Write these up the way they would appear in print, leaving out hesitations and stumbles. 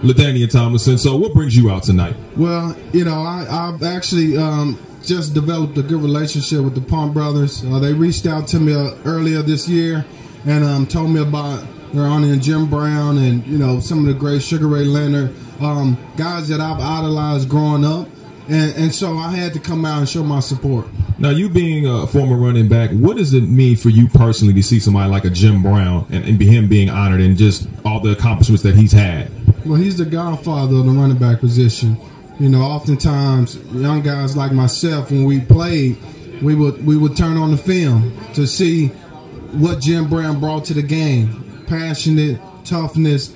LaDainian Tomlinson. So what brings you out tonight? Well, I've actually just developed a good relationship with the Pump Brothers. They reached out to me earlier this year and told me about their owner Jim Brown and, some of the great Sugar Ray Leonard, guys that I've idolized growing up. And so I had to come out and show my support. Now, you being a former running back, what does it mean for you personally to see somebody like a Jim Brown and him being honored and just all the accomplishments that he's had? Well, he's the godfather of the running back position. Oftentimes young guys like myself, when we played, we would turn on the film to see what Jim Brown brought to the game. Passionate, toughness,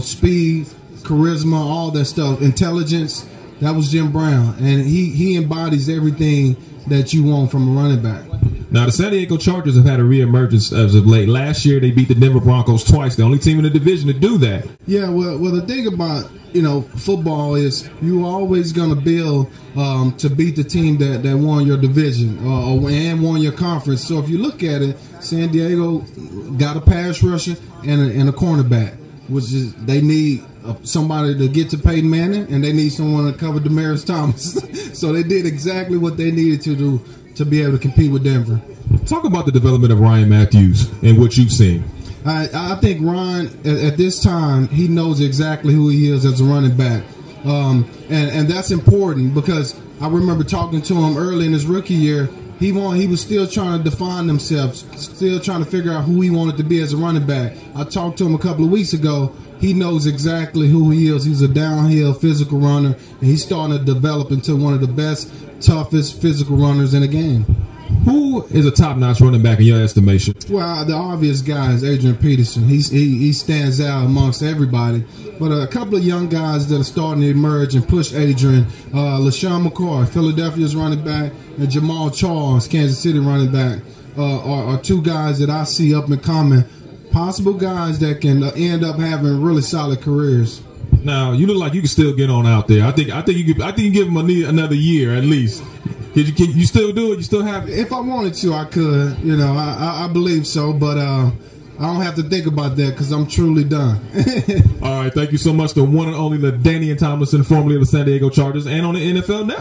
speed, charisma, all that stuff, intelligence. That was Jim Brown, and he embodies everything that you want from a running back. Now, the San Diego Chargers have had a reemergence as of late. Last year, they beat the Denver Broncos twice, the only team in the division to do that. Yeah, well, the thing about football is you always going to build to beat the team that won your division and won your conference. So if you look at it, San Diego got a pass rusher and a cornerback, which is they need somebody to get to Peyton Manning, and they need someone to cover Demaryius Thomas. So they did exactly what they needed to do to be able to compete with Denver. Talk about the development of Ryan Matthews and what you've seen. I think Ryan, at this time, he knows exactly who he is as a running back. And that's important because I remember talking to him early in his rookie year. He was still trying to define himself, still trying to figure out who he wanted to be as a running back. I talked to him a couple of weeks ago. He knows exactly who he is. He's a downhill physical runner, and he's starting to develop into one of the best, toughest physical runners in the game. Who is a top-notch running back in your estimation? Well, the obvious guy is Adrian Peterson. He stands out amongst everybody. But a couple of young guys that are starting to emerge and push Adrian, LaShawn McCoy, Philadelphia's running back, and Jamal Charles, Kansas City running back, are two guys that I see up and coming. Possible guys that can end up having really solid careers. Now, you look like you can still get on out there. I think you can give him another year at least. Can you still do it? You still have it? If I wanted to, I could. I believe so, but I don't have to think about that because I'm truly done. All right, thank you so much. The one and only LaDainian Tomlinson, formerly of the San Diego Chargers, and on the NFL Network.